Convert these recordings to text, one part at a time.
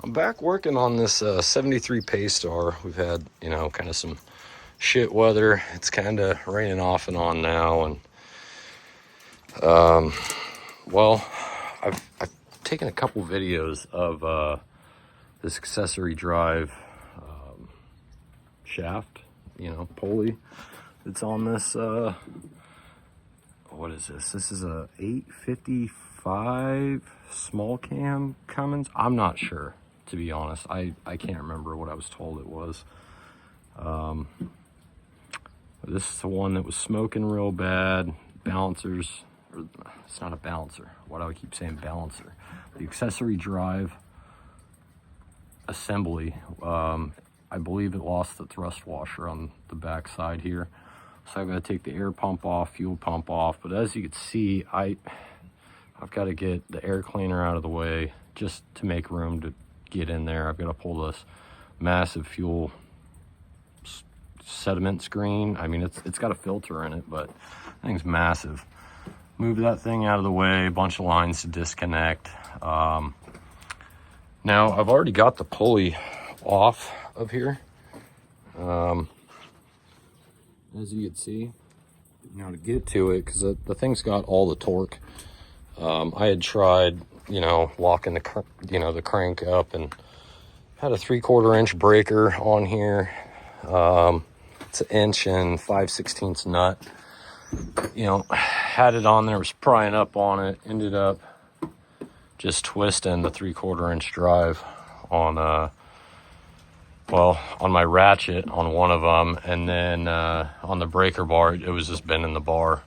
I'm back working on this 73 Paystar. We've had, kind of some shit weather. It's kind of raining off and on now. And, well, I've taken a couple videos of this accessory drive shaft, pulley. It's on this, what is this? This is a 855 small cam Cummins. I'm not sure, to be honest. I can't remember what I was told it was. This is the one that was smoking real bad. Balancers, it's not a balancer. Why do I keep saying balancer? The accessory drive assembly, I believe it lost the thrust washer on the back side here. So I've got to take the air pump off, fuel pump off. But as you can see, I've got to get the air cleaner out of the way just to make room to get in there. I've got to pull this massive fuel sediment screen. I mean, it's got a filter in it, but the thing's massive. Move that thing out of the way, a bunch of lines to disconnect. Now, I've already got the pulley off of here. As you can see, to get to it, because the thing's got all the torque. I had tried, locking the crank up, and had a 3/4 inch breaker on here. It's an 1 5/16 nut. Had it on there, was prying up on it, ended up just twisting the 3/4 inch drive on on my ratchet on one of them, and then on the breaker bar it was just bending the bar,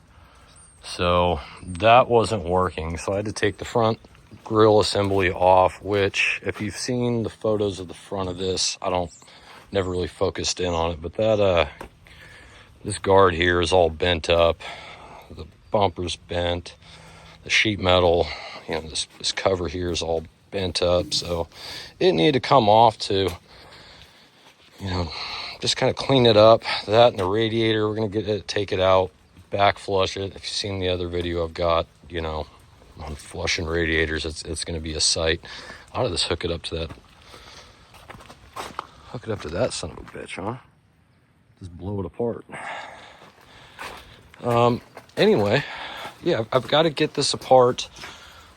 so that wasn't working. So I had to take the front grill assembly off, which, if you've seen the photos of the front of this, never really focused in on it, but that this guard here is all bent up, the bumper's bent, the sheet metal, this cover here is all bent up, so it needed to come off to just kind of clean it up. That and the radiator, we're going to take it out, back flush it. If you've seen the other video I've got, on flushing radiators, it's going to be a sight. I ought to just hook it up to that son of a bitch, huh? Just blow it apart. Anyway, yeah, I've got to get this apart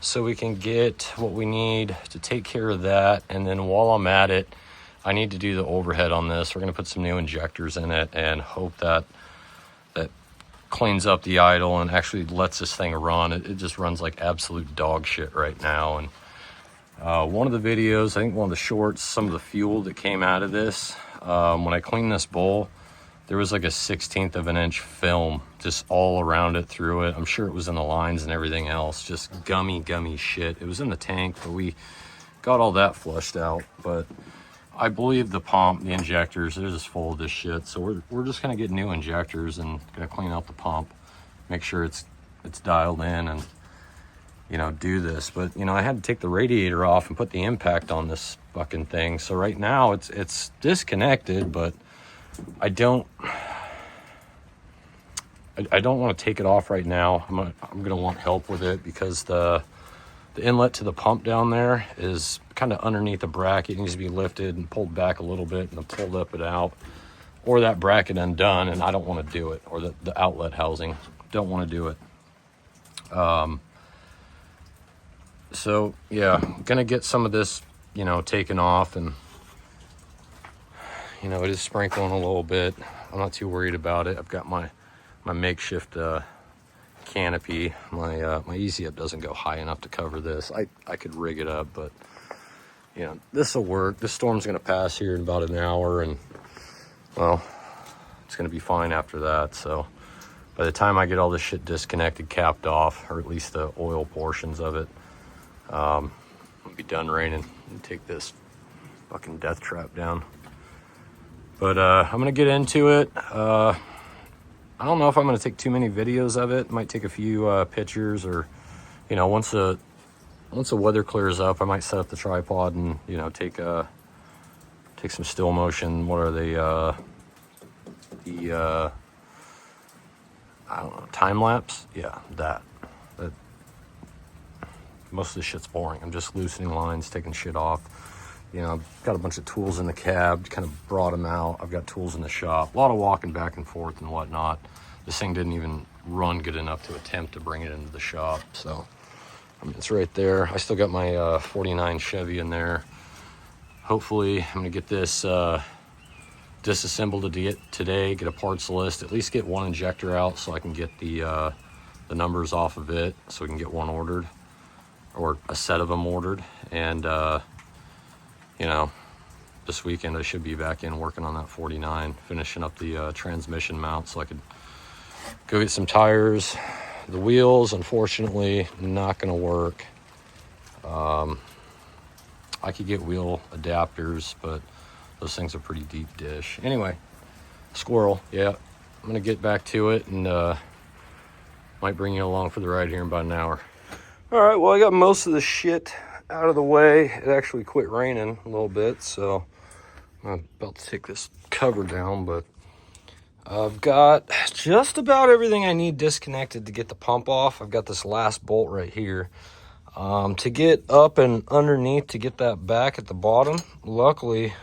so we can get what we need to take care of that. And then while I'm at it, I need to do the overhead on this. We're going to put some new injectors in it and hope that cleans up the idle and actually lets this thing run. It just runs like absolute dog shit right now. And one of the videos, I think one of the shorts, some of the fuel that came out of this, when I cleaned this bowl, there was like a 1/16 of an inch film just all around it, through it. I'm sure it was in the lines and everything else, just gummy shit. It was in the tank, but we got all that flushed out. But I believe the pump, the injectors, they're just full of this shit. So we're just gonna get new injectors and gonna clean out the pump, make sure it's dialed in, and do this. But I had to take the radiator off and put the impact on this fucking thing. So right now it's disconnected, but I don't want to take it off right now. I'm gonna want help with it, because the inlet to the pump down there is kind of underneath the bracket. It needs to be lifted and pulled back a little bit and then pulled up and out, or that bracket undone, and I don't want to do it, or the outlet housing, don't want to do it. So yeah, I'm gonna get some of this taken off, and it is sprinkling a little bit. I'm not too worried about it. I've got my makeshift canopy. My Easy Up doesn't go high enough to cover this. I could rig it up, but this will work. This storm's gonna pass here in about an hour, and well, it's gonna be fine after that. So by the time I get all this shit disconnected, capped off, or at least the oil portions of it, I'll be done raining and take this fucking death trap down. But I'm gonna get into it. I don't know if I'm gonna take too many videos of it. Might take a few pictures, or once the weather clears up, I might set up the tripod and take some still motion. What are they? I don't know, time lapse. Yeah, that. Most of this shit's boring. I'm just loosening lines, taking shit off, You know, I've got a bunch of tools in the cab, kind of brought them out. I've got tools in the shop, a lot of walking back and forth and whatnot. This thing didn't even run good enough to attempt to bring it into the shop. So, I mean, it's right there. I still got my 49 Chevy in there. Hopefully, I'm gonna get this disassembled today, get a parts list, at least get one injector out so I can get the numbers off of it, so we can get one ordered, or a set of them ordered. And you know, this weekend I should be back in working on that 49, finishing up the transmission mount so I could go get some tires. The wheels, unfortunately, not gonna work. I could get wheel adapters, but those things are pretty deep dish. Anyway, squirrel, yeah. I'm gonna get back to it and might bring you along for the ride here in about an hour. All right, well, I got most of the shit out of the way. It actually quit raining a little bit, so I'm about to take this cover down, but I've got just about everything I need disconnected to get the pump off. I've got this last bolt right here. To get up and underneath to get that back at the bottom, luckily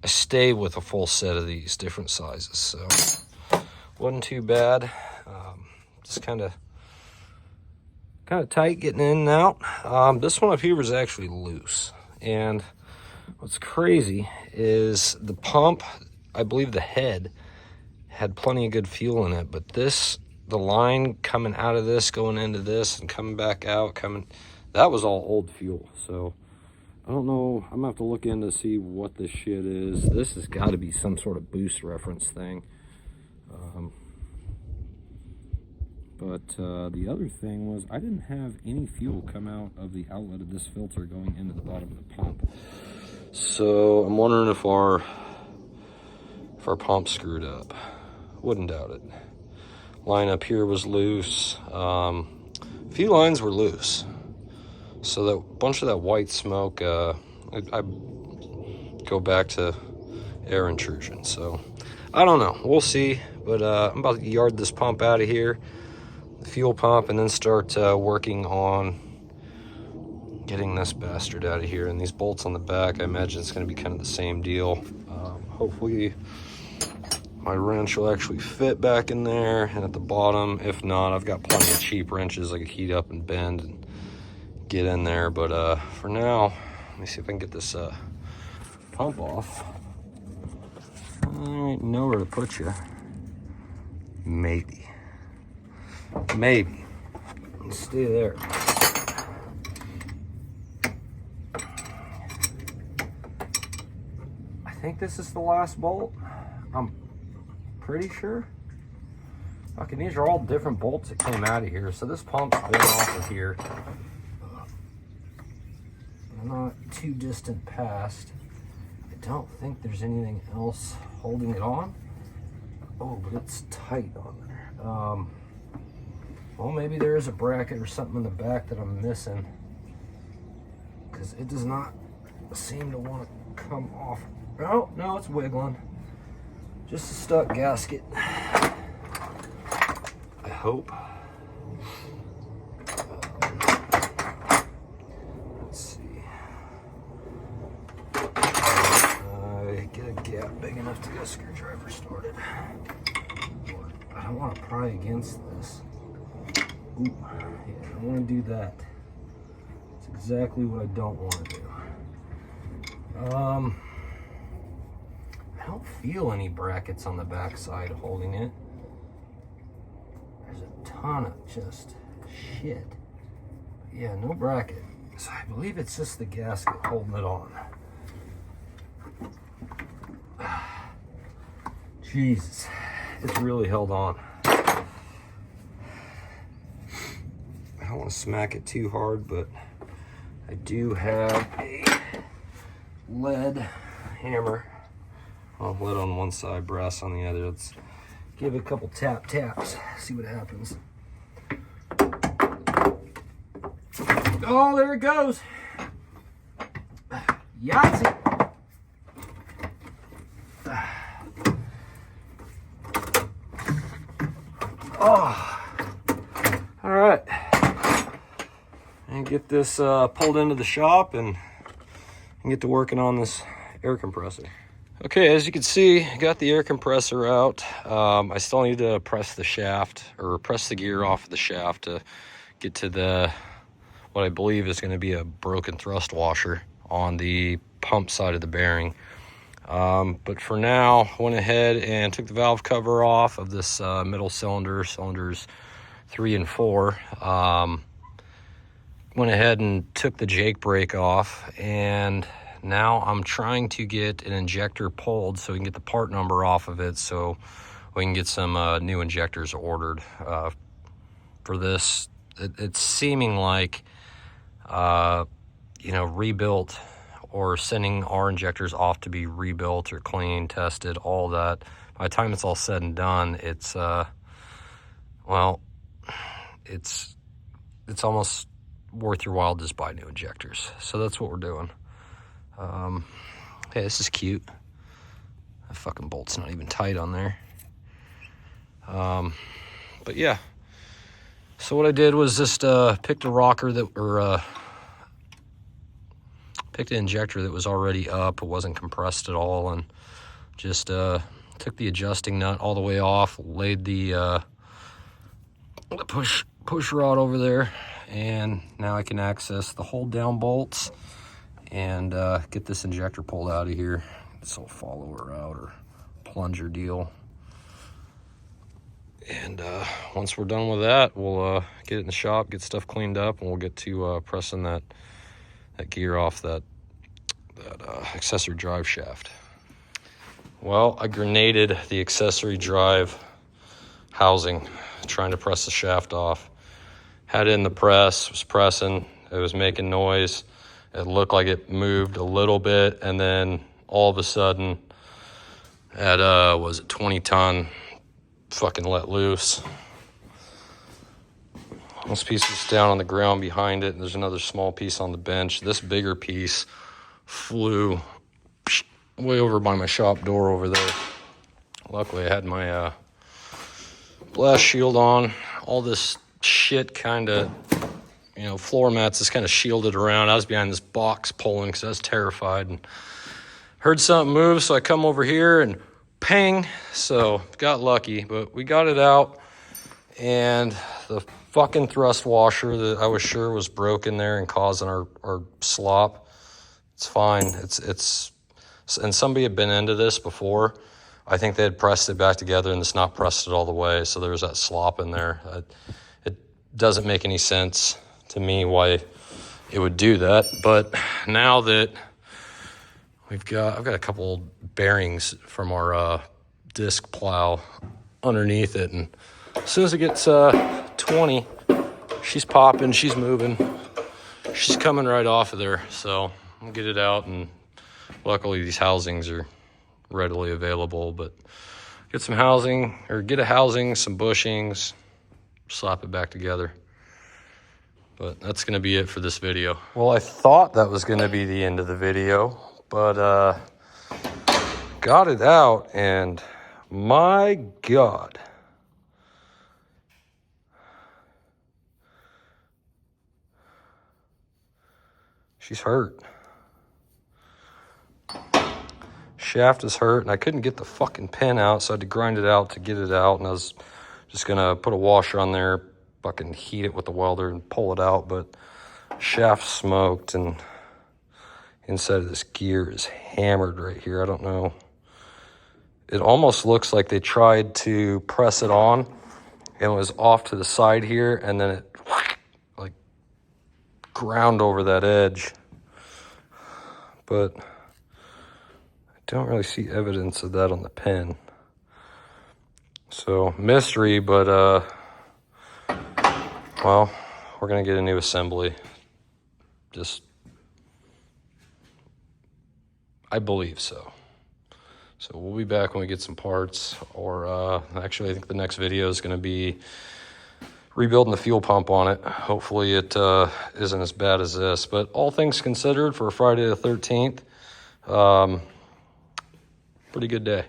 I stay with a full set of these different sizes, so wasn't too bad. Just kind of tight getting in and out. This one up here was actually loose, and what's crazy is the pump, I believe the head had plenty of good fuel in it, but the line coming out of this, going into this, and coming back out, that was all old fuel. So I don't know, I'm gonna have to look in to see what this shit is. This has got to be some sort of boost reference thing. But the other thing was I didn't have any fuel come out of the outlet of this filter going into the bottom of the pump. So I'm wondering if our pump screwed up. Wouldn't doubt it. Line up here was loose. A few lines were loose. So that bunch of that white smoke, I go back to air intrusion. So I don't know. We'll see. But I'm about to yard this pump out of here, the fuel pump, and then start working on getting this bastard out of here. And these bolts on the back, I imagine it's going to be kind of the same deal. Hopefully my wrench will actually fit back in there and at the bottom. If not, I've got plenty of cheap wrenches I could heat up and bend and get in there. But for now, let me see if I can get this pump off. I ain't nowhere to put you. Maybe. Stay there. I think this is the last bolt. I'm pretty sure. Okay, these are all different bolts that came out of here. So this pump's been off of here. Not too distant past. I don't think there's anything else holding it on. Oh, but it's tight on there. Well, maybe there is a bracket or something in the back that I'm missing, because it does not seem to want to come off. Oh, no, it's wiggling. Just a stuck gasket. I hope. Let's see. Get a gap big enough to get a screwdriver started. I don't want to pry against this. Ooh, yeah, I don't want to do that. That's exactly what I don't want to do. I don't feel any brackets on the back side holding it. There's a ton of just shit. But yeah, no bracket. So I believe it's just the gasket holding it on. Jesus, it's really held on. I don't want to smack it too hard, but I do have a lead hammer. Well, lead on one side, brass on the other. Let's give it a couple taps, see what happens. Oh, there it goes. Yahtzee. Oh, all right. And get this pulled into the shop and and get to working on this air compressor. Okay, as you can see, got the air compressor out. I still need to press the shaft, or press the gear off of the shaft to get to the, what I believe is going to be a broken thrust washer on the pump side of the bearing. But for now, went ahead and took the valve cover off of this middle cylinder, cylinders 3 and 4. Went ahead and took the Jake brake off, and now I'm trying to get an injector pulled so we can get the part number off of it, so we can get some new injectors ordered for this. It's seeming like rebuilt, or sending our injectors off to be rebuilt or cleaned, tested, all that. By the time it's all said and done, it's it's almost worth your while to just buy new injectors. So that's what we're doing. Hey, this is cute. That fucking bolt's not even tight on there. But yeah. So what I did was just picked a rocker that, picked an injector that was already up. It wasn't compressed at all, and just took the adjusting nut all the way off, laid the push rod over there, and now I can access the hold down bolts and get this injector pulled out of here. This will follower out or plunger deal. And once we're done with that, we'll get it in the shop, get stuff cleaned up, and we'll get to pressing that gear off that accessory drive shaft. Well, I grenaded the accessory drive housing trying to press the shaft off. Had it in the press, was pressing, it was making noise. It looked like it moved a little bit, and then all of a sudden at 20 ton, fucking let loose. This piece is down on the ground behind it, and there's another small piece on the bench. This bigger piece flew way over by my shop door over there. Luckily, I had my blast shield on. All this shit kind of, floor mats is kind of shielded around. I was behind this box pulling because I was terrified, and heard something move, so I come over here and ping. So got lucky, but we got it out, and the fucking thrust washer that I was sure was broken there and causing our slop, it's fine. It's and somebody had been into this before. I think they had pressed it back together and it's not pressed it all the way, so there's that slop in there. It doesn't make any sense to me why it would do that. But now that I've got a couple old bearings from our disc plow underneath it, and as soon as it gets 20, she's popping, she's moving, she's coming right off of there. So I'll get it out, and luckily these housings are readily available. But get some housing, or get a housing, some bushings, slap it back together. But that's going to be it for this video. Well, I thought that was going to be the end of the video, but got it out, and my God. She's hurt. Shaft is hurt, and I couldn't get the fucking pin out, so I had to grind it out to get it out, and I was just gonna put a washer on there, fucking heat it with the welder and pull it out, but shaft smoked, and inside of this gear is hammered right here. I don't know. It almost looks like they tried to press it on and it was off to the side here, and then it like ground over that edge. But I don't really see evidence of that on the pin. So mystery, but well, we're gonna get a new assembly. I believe so. So we'll be back when we get some parts, or actually I think the next video is gonna be rebuilding the fuel pump on it. Hopefully it isn't as bad as this, but all things considered, for Friday the 13th, pretty good day.